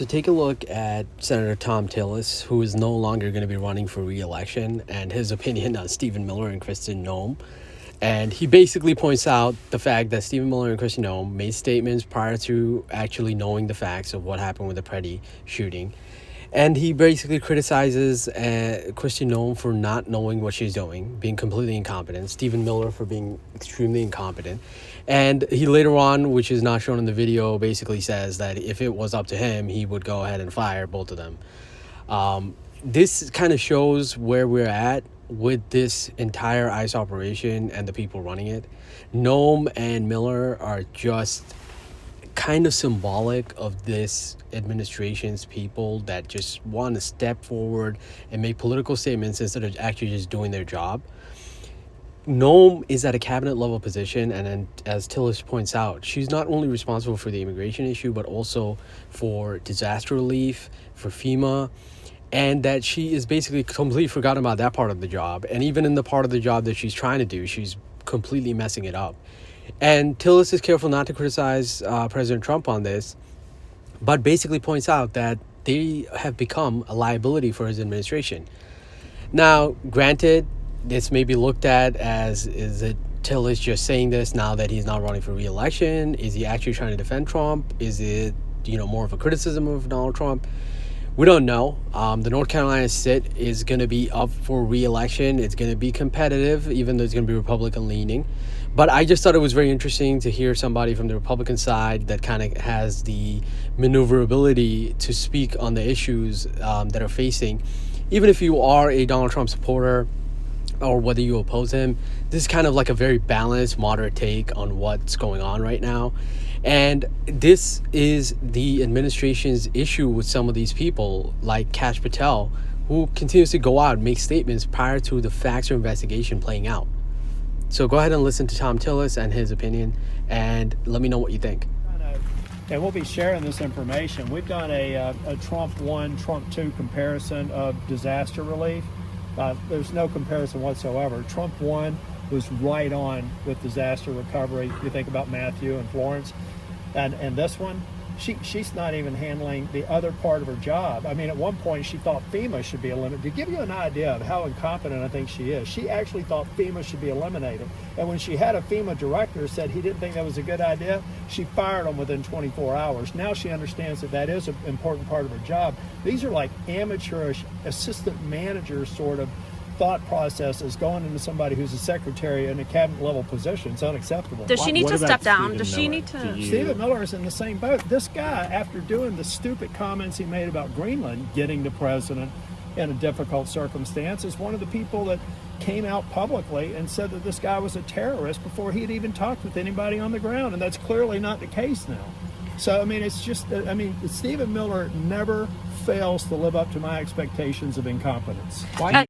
So take a look at Senator Thom Tillis, who is no longer going to be running for re-election, and his opinion on Stephen Miller and Kristi Noem. And he basically points out the fact that Stephen Miller and Kristi Noem made statements prior to actually knowing the facts of what happened with the Pretti shooting. And he basically criticizes Kristi Noem for not knowing what she's doing, being completely incompetent, Stephen Miller for being extremely incompetent. And he later on, which is not shown in the video, basically says that if it was up to him, he would go ahead and fire both of them. This kind of shows where we're at with this entire ICE operation and the people running it. Noem and Miller are just kind of symbolic of this administration's people that just want to step forward and make political statements instead of actually just doing their job. Noem is at a cabinet level position, and then, as Tillis points out, she's not only responsible for the immigration issue but also for disaster relief, for FEMA, and that she is basically completely forgotten about that part of the job. And even in the part of the job that she's trying to do, she's completely messing it up. And Tillis is careful not to criticize President Trump on this, but basically points out that they have become a liability for his administration. Now, granted, this may be looked at as, is it Tillis just saying this now that he's not running for re-election? Is he actually trying to defend Trump? Is it, more of a criticism of Donald Trump? We don't know. The North Carolina sit is going to be up for re-election. It's going to be competitive, even though it's going to be Republican leaning. But I just thought it was very interesting to hear somebody from the Republican side that kind of has the maneuverability to speak on the issues that are facing. Even if you are a Donald Trump supporter or whether you oppose him, this is kind of like a very balanced, moderate take on what's going on right now. And this is the administration's issue with some of these people, like Kash Patel, who continues to go out and make statements prior to the facts or investigation playing out. So go ahead and listen to Thom Tillis and his opinion, and let me know what you think. And we'll be sharing this information. We've done a Trump 1, Trump 2 comparison of disaster relief. There's no comparison whatsoever. Trump 1 was right on with disaster recovery. You think about Matthew and Florence. And this one, she's not even handling the other part of her job. I mean, at one point she thought FEMA should be eliminated. To give you an idea of how incompetent I think she is, she actually thought FEMA should be eliminated. And when she had a FEMA director said he didn't think that was a good idea, she fired him within 24 hours. Now she understands that that is an important part of her job. These are like amateurish assistant manager sort of thought processes going into somebody who's a secretary in a cabinet level position. It's unacceptable. Does she need to step down? Does she need to? Stephen Miller is in the same boat. This guy, after doing the stupid comments he made about Greenland getting the president in a difficult circumstance, is one of the people that came out publicly and said that this guy was a terrorist before he had even talked with anybody on the ground, and that's clearly not the case now. So, I mean, it's just, Stephen Miller never fails to live up to my expectations of incompetence. Why